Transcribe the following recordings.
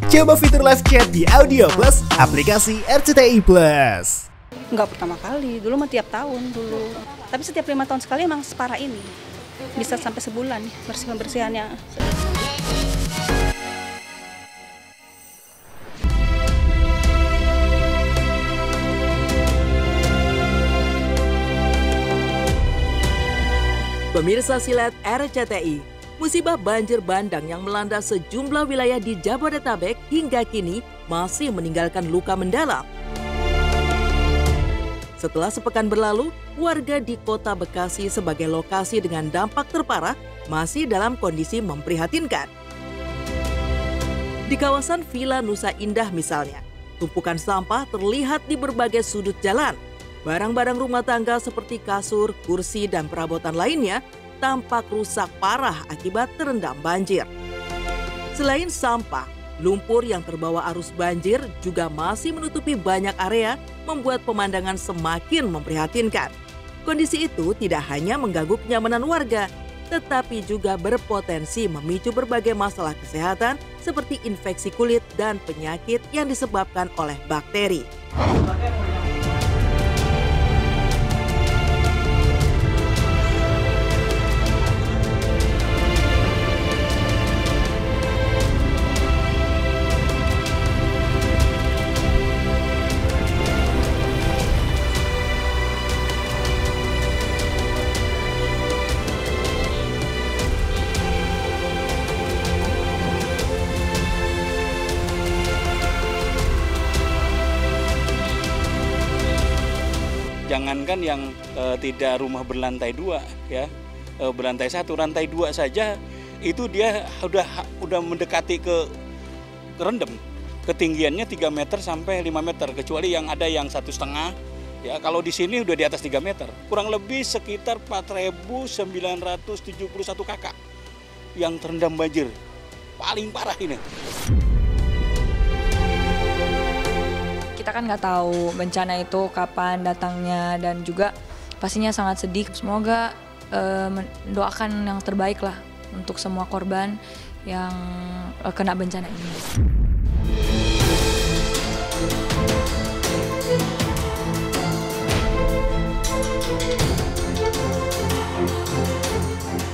Coba fitur live chat di Audio Plus, aplikasi RCTI Plus. Enggak pertama kali, dulu mah tiap tahun dulu. Tapi setiap 5 tahun sekali emang separah ini. Bisa sampai sebulan pembersihannya. Pemirsa Silet RCTI, musibah banjir bandang yang melanda sejumlah wilayah di Jabodetabek hingga kini masih meninggalkan luka mendalam. Setelah sepekan berlalu, warga di Kota Bekasi sebagai lokasi dengan dampak terparah masih dalam kondisi memprihatinkan. Di kawasan Villa Nusa Indah misalnya, tumpukan sampah terlihat di berbagai sudut jalan. Barang-barang rumah tangga seperti kasur, kursi, dan perabotan lainnya tampak rusak parah akibat terendam banjir. Selain sampah, lumpur yang terbawa arus banjir juga masih menutupi banyak area, membuat pemandangan semakin memprihatinkan. Kondisi itu tidak hanya mengganggu kenyamanan warga, tetapi juga berpotensi memicu berbagai masalah kesehatan seperti infeksi kulit dan penyakit yang disebabkan oleh bakteri. Jangankan yang tidak rumah berlantai 2 ya, berlantai 1, lantai 2 saja itu dia udah mendekati ke rendem. Ketinggiannya 3 meter sampai 5 meter, kecuali yang ada yang 1,5 ya. Kalau di sini udah di atas 3 meter. Kurang lebih sekitar 4.971 kakak yang terendam banjir. Paling parah ini. Kita kan nggak tahu bencana itu kapan datangnya dan juga pastinya sangat sedih. Semoga mendoakan yang terbaik lah untuk semua korban yang kena bencana ini.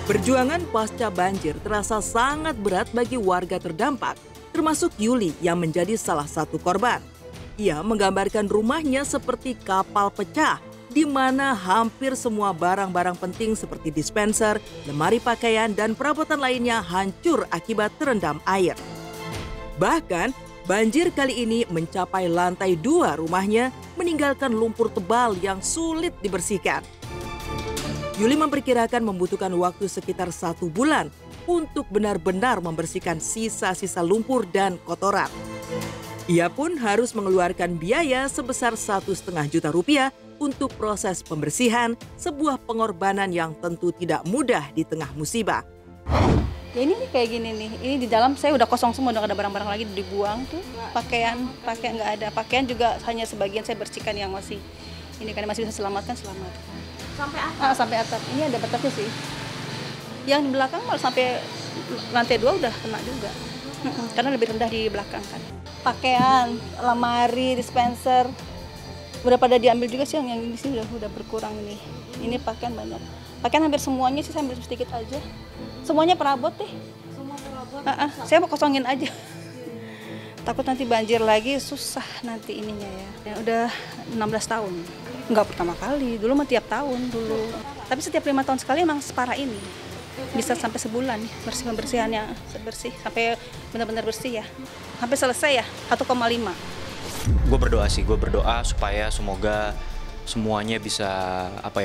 Perjuangan pasca banjir terasa sangat berat bagi warga terdampak, termasuk Yuli yang menjadi salah satu korban. Ia menggambarkan rumahnya seperti kapal pecah, di mana hampir semua barang-barang penting seperti dispenser, lemari pakaian, dan perabotan lainnya hancur akibat terendam air. Bahkan, banjir kali ini mencapai lantai 2 rumahnya, meninggalkan lumpur tebal yang sulit dibersihkan. Yuli memperkirakan membutuhkan waktu sekitar 1 bulan untuk benar-benar membersihkan sisa-sisa lumpur dan kotoran. Ia pun harus mengeluarkan biaya sebesar Rp1,5 juta untuk proses pembersihan, sebuah pengorbanan yang tentu tidak mudah di tengah musibah. Ya ini nih kayak gini nih, ini di dalam saya udah kosong semua, udah gak ada barang-barang lagi dibuang tuh. Pakaian nggak ada, pakaian juga hanya sebagian saya bersihkan yang masih ini kan masih bisa selamatkan. Sampai atap? Sampai atap, ini ada batasnya sih. Yang di belakang malah sampai lantai 2 udah kena juga, karena lebih rendah di belakang kan. Pakaian, lemari, dispenser, udah pada diambil juga sih, yang ini sih udah berkurang nih. Ini pakaian banyak. Pakaian hampir semuanya sih, saya ambil sedikit aja. Semuanya perabot deh. Semua perabot? Saya mau kosongin aja. Takut nanti banjir lagi, susah nanti ininya ya. Udah 16 tahun. Enggak pertama kali, dulu mah tiap tahun dulu. Tapi setiap 5 tahun sekali emang separah ini. Bisa sampai sebulan pembersihannya bersih, sampai benar-benar bersih ya. Sampai selesai ya, 1,5. Gue berdoa supaya semoga semuanya bisa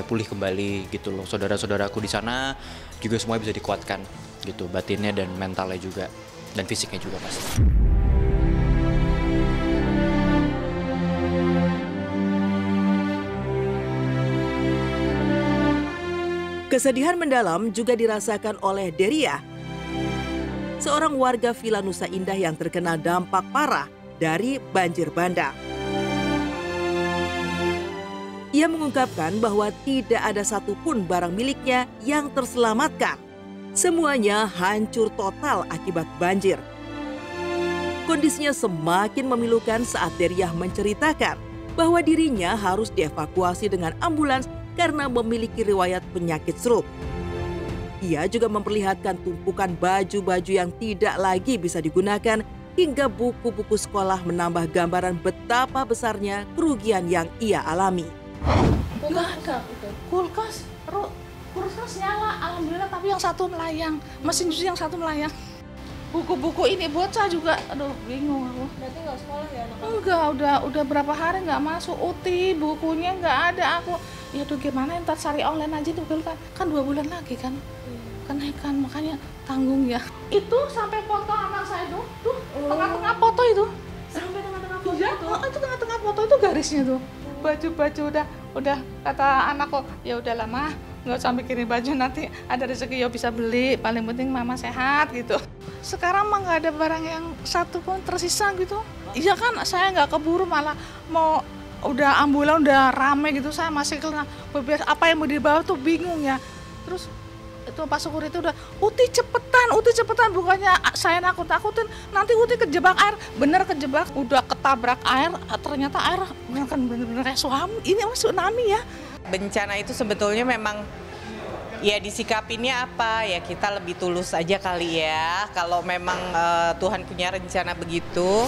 pulih kembali gitu loh. Saudara-saudaraku di sana juga semua bisa dikuatkan gitu, batinnya dan mentalnya juga, dan fisiknya juga pasti. Kesedihan mendalam juga dirasakan oleh Deria, seorang warga Villa Nusa Indah yang terkena dampak parah dari banjir bandang. Ia mengungkapkan bahwa tidak ada satupun barang miliknya yang terselamatkan. Semuanya hancur total akibat banjir. Kondisinya semakin memilukan saat Deriah menceritakan bahwa dirinya harus dievakuasi dengan ambulans karena memiliki riwayat penyakit stroke. Ia juga memperlihatkan tumpukan baju-baju yang tidak lagi bisa digunakan hingga buku-buku sekolah menambah gambaran betapa besarnya kerugian yang ia alami. Nggak ada, kulkas nyala, alhamdulillah, tapi yang satu melayang, mesin cuci yang satu melayang. Buku-buku ini bocah juga, aduh bingung aku. Berarti nggak sekolah ya anak-anak? Enggak, udah berapa hari nggak masuk, uti bukunya nggak ada aku. Ya tuh gimana, ntar cari online aja tuh kan 2 bulan lagi kan. Kenaikan, makanya tanggung ya. Itu sampai foto anak saya tuh tengah-tengah foto itu. Sampai tengah-tengah foto Iya, itu tengah-tengah foto itu garisnya tuh. Baju-baju udah kata anakku, ya udahlah mah, nggak usah mikirin baju, nanti ada rezeki ya bisa beli, paling penting mama sehat gitu. Sekarang mah nggak ada barang yang satu pun tersisa gitu. Iya kan, saya nggak keburu, malah mau udah ambulan udah rame gitu, saya masih kena beber apa yang mau dibawa tuh bingung ya. Terus itu Pak Syukur itu udah, Uti cepetan, bukannya saya nakut-nakutin, nanti Uti kejebak air, bener kejebak, udah ketabrak air, ternyata air bener-bener kayak ini tsunami ya. Bencana itu sebetulnya memang ya disikapinnya apa, ya kita lebih tulus aja kali ya, kalau memang Tuhan punya rencana begitu.